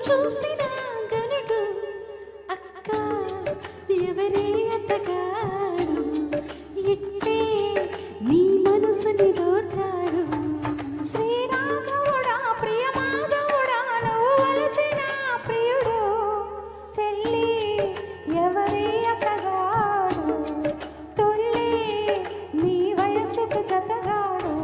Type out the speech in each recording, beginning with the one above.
చూసిన గనుడు అక్క ఎవరే అత్తగాడు ఇట్టే నీ మనసుని దోచాడు శ్రీరాముడా ప్రియమాధవుడా నువ్వు వలచిన ప్రియుడు చెల్లి ఎవరే అత్తగాడు తొళ్ళి నీ వయసుకు జతగాడు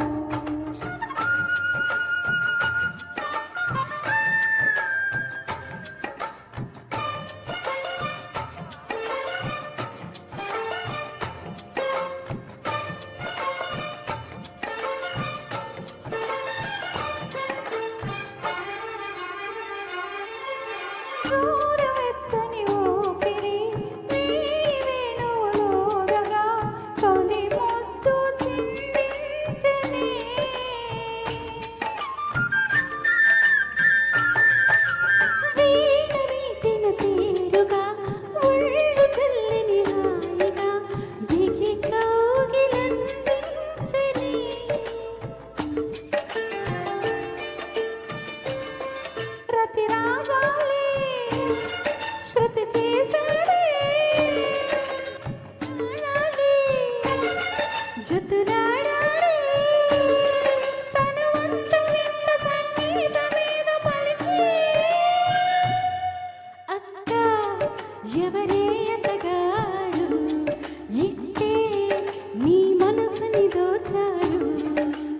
చూడవచ్చని ఊపిరి వేణువులోదగా తొలి ముద్దు చిందించని వీణ వీటిన తీరుగా ఒళ్ళు చల్లని హాయిగా దిగి కౌగిలందించని ప్రతి రాగాలే శృతి చేశాడే అలాగే జతులాడాడే తనువంత వింత సంగీతమేద పలికి అక్క ఎవరే అతగాడు ఇట్టే నీ మనసుని దోచాడు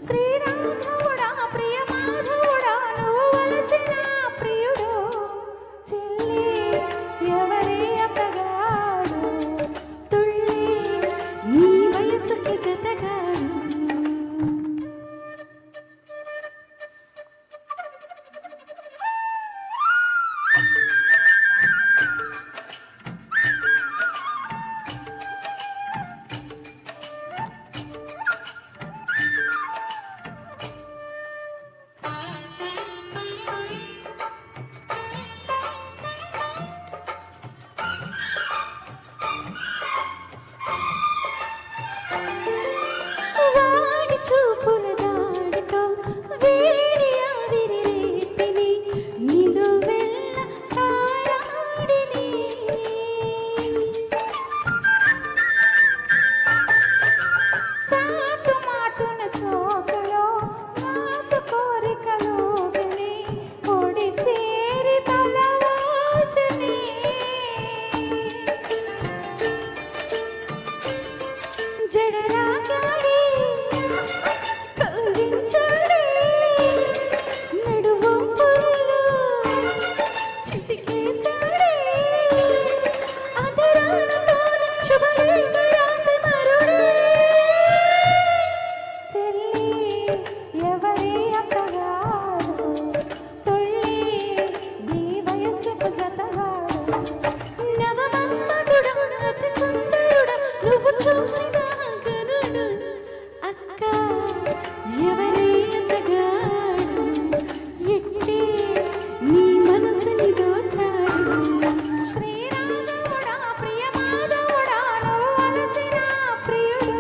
శ్రీరాముడా ప్రియమాధవుడా నువ్వు వలచిన ప్రియుడు చెల్లి ఎవరే అత్తగాడు తుళ్ళి నీ వయసుకి జతగాడు వాడి చూపుల దాడితో వేడి ఆవిరి రేపిని నిలువెల్ల తారాడిని సాటు మాటున చోటులో నాటు కోరికలో విని పొడి చేరి తలవాచని జడరాగాడి కౌగించాడే నడువంపుల్లో చిటికేశాడే అధరాలతోనే శుభలేఖ రాసి మరుడే చెల్లి ఎవరే అత్తగాడు తొళ్ళి నీ వయసుకు జతగాడు నవమన్మధుడా అతి సుందరుడా నువ్వు చూసిన గనుడు అక్క ఎవరే అత్తగాడు ఎట్టి నీ మనసుని దోచాడు శ్రీరాముడా ప్రియమాధవుడా నువ్వు వలచిన ప్రియుడు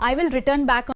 I will return back